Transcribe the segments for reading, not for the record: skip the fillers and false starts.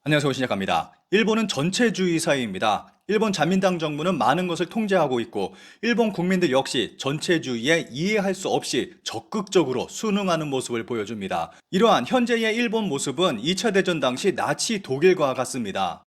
안녕하세요. 시작합니다. 일본은 전체주의사회입니다. 일본 자민당 정부는 많은 것을 통제하고 있고 일본 국민들 역시 전체주의에 이해할 수 없이 적극적으로 순응하는 모습을 보여줍니다. 이러한 현재의 일본 모습은 2차 대전 당시 나치 독일과 같습니다.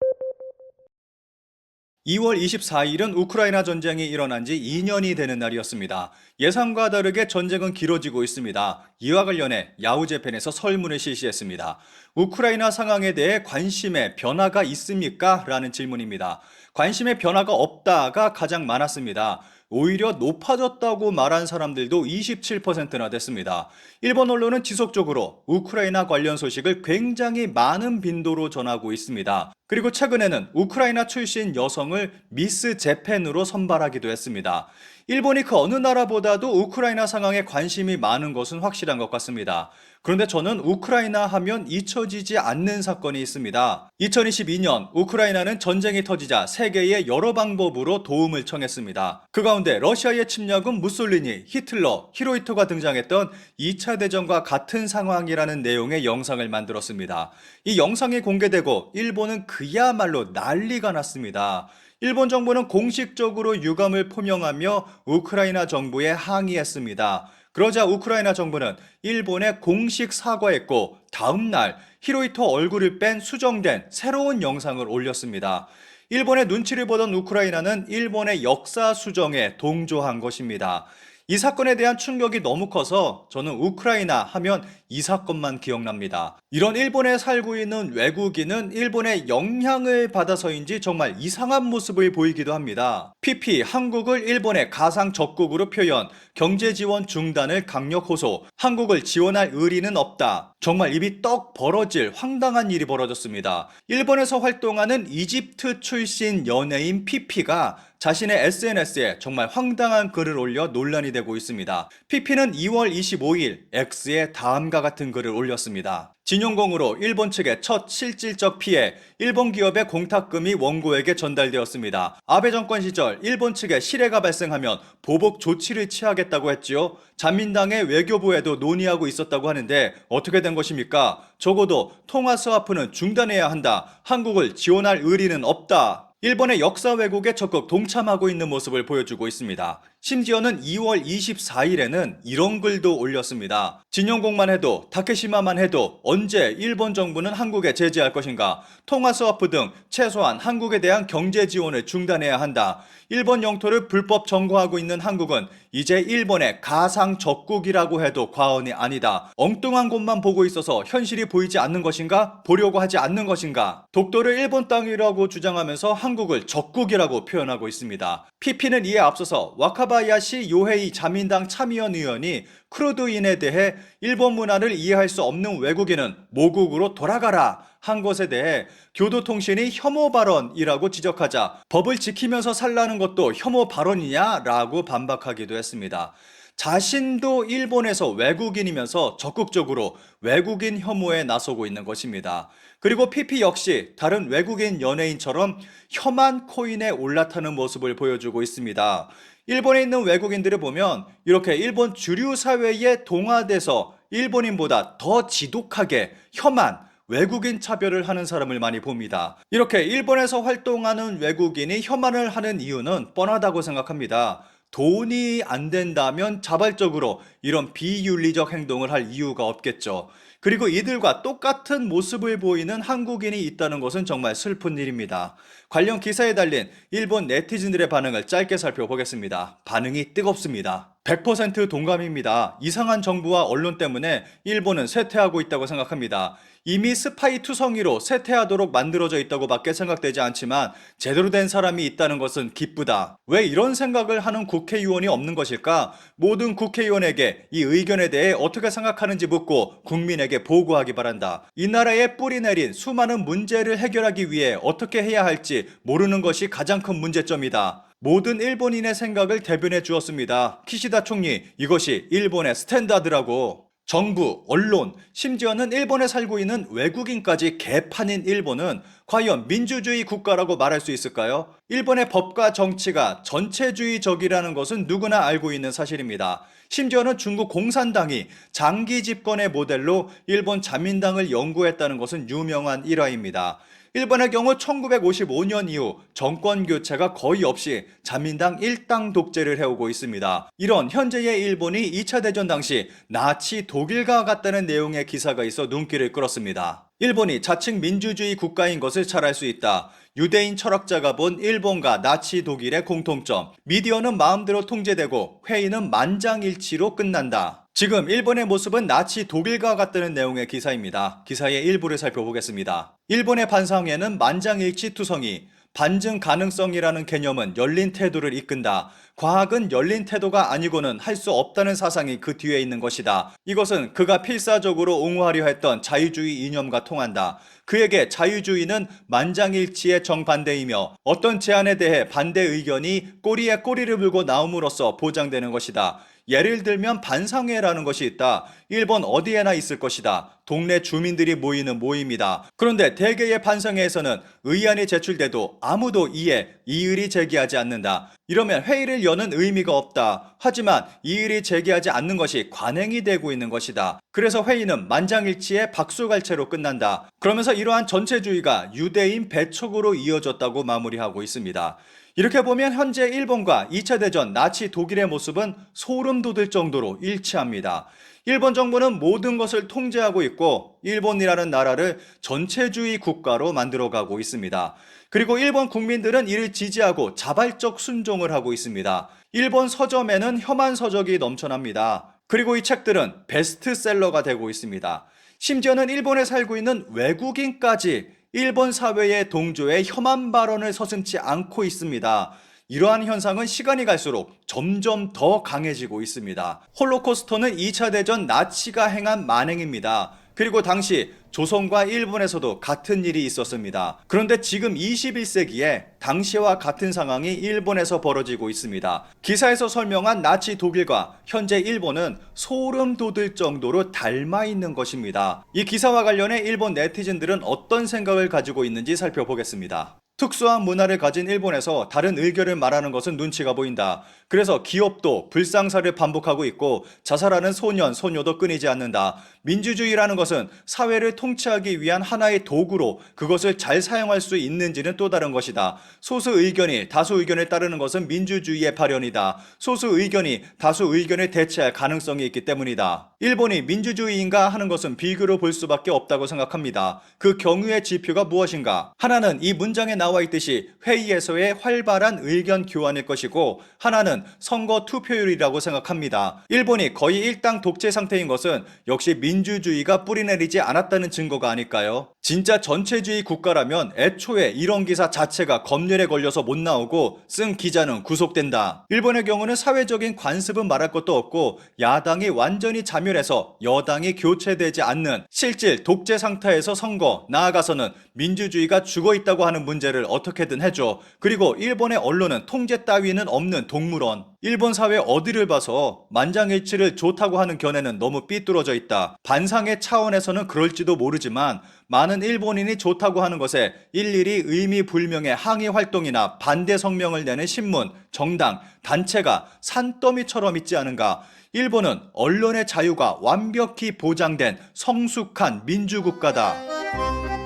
2월 24일은 우크라이나 전쟁이 일어난 지 2년이 되는 날이었습니다. 예상과 다르게 전쟁은 길어지고 있습니다. 이와 관련해 야후재팬에서 설문을 실시했습니다. 우크라이나 상황에 대해 관심의 변화가 있습니까? 라는 질문입니다. 관심의 변화가 없다가 가장 많았습니다. 오히려 높아졌다고 말한 사람들도 27%나 됐습니다. 일본 언론은 지속적으로 우크라이나 관련 소식을 굉장히 많은 빈도로 전하고 있습니다. 그리고 최근에는 우크라이나 출신 여성을 미스 재팬으로 선발하기도 했습니다. 일본이 그 어느 나라보다도 우크라이나 상황에 관심이 많은 것은 확실한 것 같습니다. 그런데 저는 우크라이나 하면 잊혀지지 않는 사건이 있습니다. 2022년 우크라이나는 전쟁이 터지자 세계의 여러 방법으로 도움을 청했습니다. 그 가운데 러시아의 침략은 무솔리니, 히틀러, 히로히토가 등장했던 2차 대전과 같은 상황이라는 내용의 영상을 만들었습니다. 이 영상이 공개되고 일본은 그야말로 난리가 났습니다. 일본 정부는 공식적으로 유감을 표명하며 우크라이나 정부에 항의했습니다. 그러자 우크라이나 정부는 일본에 공식 사과했고 다음날 히로히토 얼굴을 뺀 수정된 새로운 영상을 올렸습니다. 일본의 눈치를 보던 우크라이나는 일본의 역사 수정에 동조한 것입니다. 이 사건에 대한 충격이 너무 커서 저는 우크라이나 하면 이 사건만 기억납니다. 이런 일본에 살고 있는 외국인은 일본의 영향을 받아서인지 정말 이상한 모습을 보이기도 합니다. PP, 한국을 일본의 가상 적국으로 표현, 경제 지원 중단을 강력 호소, 한국을 지원할 의리는 없다. 정말 입이 떡 벌어질 황당한 일이 벌어졌습니다. 일본에서 활동하는 이집트 출신 연예인 PP가 자신의 SNS에 정말 황당한 글을 올려 논란이 되고 있습니다. PP는 2월 25일 X에 다음과 같은 글을 올렸습니다. 진용공으로 일본 측의 첫 실질적 피해, 일본 기업의 공탁금이 원고에게 전달되었습니다. 아베 정권 시절 일본 측에 실해가 발생하면 보복 조치를 취하겠다고 했지요. 자민당의 외교부에도 논의하고 있었다고 하는데 어떻게 된 것입니까? 적어도 통화 스와프는 중단해야 한다. 한국을 지원할 의리는 없다. 일본의 역사 왜곡에 적극 동참하고 있는 모습을 보여주고 있습니다. 심지어는 2월 24일에는 이런 글도 올렸습니다. 진용공만 해도 타케시마만 해도 언제 일본 정부는 한국에 제재할 것인가? 통화 스와프 등 최소한 한국에 대한 경제 지원을 중단해야 한다. 일본 영토를 불법 점거하고 있는 한국은 이제 일본의 가상 적국이라고 해도 과언이 아니다. 엉뚱한 곳만 보고 있어서 현실이 보이지 않는 것인가? 보려고 하지 않는 것인가? 독도를 일본 땅이라고 주장하면서 한국을 적국이라고 표현하고 있습니다. PP는 이에 앞서서 와카바야시 요헤이 자민당 참의원 의원이 크루드인에 대해 일본 문화를 이해할 수 없는 외국인은 모국으로 돌아가라 한 것에 대해 교도통신이 혐오 발언이라고 지적하자 법을 지키면서 살라는 것도 혐오 발언이냐라고 반박하기도 했습니다. 자신도 일본에서 외국인이면서 적극적으로 외국인 혐오에 나서고 있는 것입니다. 그리고 PP 역시 다른 외국인 연예인처럼 혐한 코인에 올라타는 모습을 보여주고 있습니다. 일본에 있는 외국인들을 보면 이렇게 일본 주류 사회에 동화돼서 일본인보다 더 지독하게 혐한 외국인 차별을 하는 사람을 많이 봅니다. 이렇게 일본에서 활동하는 외국인이 혐한을 하는 이유는 뻔하다고 생각합니다. 돈이 안 된다면 자발적으로 이런 비윤리적 행동을 할 이유가 없겠죠. 그리고 이들과 똑같은 모습을 보이는 한국인이 있다는 것은 정말 슬픈 일입니다. 관련 기사에 달린 일본 네티즌들의 반응을 짧게 살펴보겠습니다. 반응이 뜨겁습니다. 100% 동감입니다. 이상한 정부와 언론 때문에 일본은 쇠퇴하고 있다고 생각합니다. 이미 스파이 투성이로 쇠퇴하도록 만들어져 있다고 밖에 생각되지 않지만 제대로 된 사람이 있다는 것은 기쁘다. 왜 이런 생각을 하는 국회의원이 없는 것일까? 모든 국회의원에게 이 의견에 대해 어떻게 생각하는지 묻고 국민에게 보고하기 바란다. 이 나라에 뿌리 내린 수많은 문제를 해결하기 위해 어떻게 해야 할지 모르는 것이 가장 큰 문제점이다. 모든 일본인의 생각을 대변해 주었습니다. 키시다 총리, 이것이 일본의 스탠다드라고. 정부, 언론, 심지어는 일본에 살고 있는 외국인까지 개판인 일본은 과연 민주주의 국가라고 말할 수 있을까요? 일본의 법과 정치가 전체주의적이라는 것은 누구나 알고 있는 사실입니다. 심지어는 중국 공산당이 장기 집권의 모델로 일본 자민당을 연구했다는 것은 유명한 일화입니다. 일본의 경우 1955년 이후 정권 교체가 거의 없이 자민당 일당 독재를 해오고 있습니다. 이런 현재의 일본이 2차 대전 당시 나치 독일과 같다는 내용의 기사가 있어 눈길을 끌었습니다. 일본이 자칭 민주주의 국가인 것을 잘 알 수 있다. 유대인 철학자가 본 일본과 나치 독일의 공통점. 미디어는 마음대로 통제되고 회의는 만장일치로 끝난다. 지금 일본의 모습은 나치 독일과 같다는 내용의 기사입니다. 기사의 일부를 살펴보겠습니다. 일본의 반상회는 만장일치 투성이, 반증 가능성이라는 개념은 열린 태도를 이끈다. 과학은 열린 태도가 아니고는 할 수 없다는 사상이 그 뒤에 있는 것이다. 이것은 그가 필사적으로 옹호하려 했던 자유주의 이념과 통한다. 그에게 자유주의는 만장일치의 정반대이며 어떤 제안에 대해 반대 의견이 꼬리에 꼬리를 물고 나옴으로써 보장되는 것이다. 예를 들면 반상회라는 것이 있다. 일본 어디에나 있을 것이다. 동네 주민들이 모이는 모임이다. 그런데 대개의 반상회에서는 의안이 제출돼도 아무도 이의를 제기하지 않는다. 이러면 회의를 여는 의미가 없다. 하지만 이의를 제기하지 않는 것이 관행이 되고 있는 것이다. 그래서 회의는 만장일치의 박수갈채로 끝난다. 그러면서 이러한 전체주의가 유대인 배척으로 이어졌다고 마무리하고 있습니다. 이렇게 보면 현재 일본과 2차 대전 나치 독일의 모습은 소름 돋을 정도로 일치합니다. 일본 정부는 모든 것을 통제하고 있고 일본이라는 나라를 전체주의 국가로 만들어가고 있습니다. 그리고 일본 국민들은 이를 지지하고 자발적 순종을 하고 있습니다. 일본 서점에는 혐한 서적이 넘쳐납니다. 그리고 이 책들은 베스트셀러가 되고 있습니다. 심지어는 일본에 살고 있는 외국인까지 일본 사회의 동조에 혐한 발언을 서슴지 않고 있습니다. 이러한 현상은 시간이 갈수록 점점 더 강해지고 있습니다. 홀로코스터는 2차 대전 나치가 행한 만행입니다. 그리고 당시 조선과 일본에서도 같은 일이 있었습니다. 그런데 지금 21세기에 당시와 같은 상황이 일본에서 벌어지고 있습니다. 기사에서 설명한 나치 독일과 현재 일본은 소름 돋을 정도로 닮아 있는 것입니다. 이 기사와 관련해 일본 네티즌들은 어떤 생각을 가지고 있는지 살펴보겠습니다. 특수한 문화를 가진 일본에서 다른 의견을 말하는 것은 눈치가 보인다. 그래서 기업도 불상사를 반복하고 있고 자살하는 소년, 소녀도 끊이지 않는다. 민주주의라는 것은 사회를 통치하기 위한 하나의 도구로 그것을 잘 사용할 수 있는지는 또 다른 것이다. 소수 의견이 다수 의견을 따르는 것은 민주주의의 발현이다. 소수 의견이 다수 의견을 대체할 가능성이 있기 때문이다. 일본이 민주주의인가 하는 것은 비교로 볼 수밖에 없다고 생각합니다. 그 경우의 지표가 무엇인가? 하나는 이 문장에 나와 있듯이 회의에서의 활발한 의견 교환일 것이고 하나는 선거 투표율이라고 생각합니다. 일본이 거의 일당 독재 상태인 것은 역시 민주주의가 뿌리내리지 않았다는 증거가 아닐까요? 진짜 전체주의 국가라면 애초에 이런 기사 자체가 검열에 걸려서 못 나오고 쓴 기자는 구속된다. 일본의 경우는 사회적인 관습은 말할 것도 없고 야당이 완전히 자멸해서 여당이 교체되지 않는 실질 독재 상태에서 선거, 나아가서는 민주주의가 죽어있다고 하는 문제를 어떻게든 해줘. 그리고 일본의 언론은 통제 따위는 없는 동물원. 일본 사회 어디를 봐서 만장일치를 좋다고 하는 견해는 너무 삐뚤어져 있다. 반상의 차원에서는 그럴지도 모르지만 많은 일본인이 좋다고 하는 것에 일일이 의미불명의 항의 활동이나 반대 성명을 내는 신문, 정당, 단체가 산더미처럼 있지 않은가. 일본은 언론의 자유가 완벽히 보장된 성숙한 민주국가다.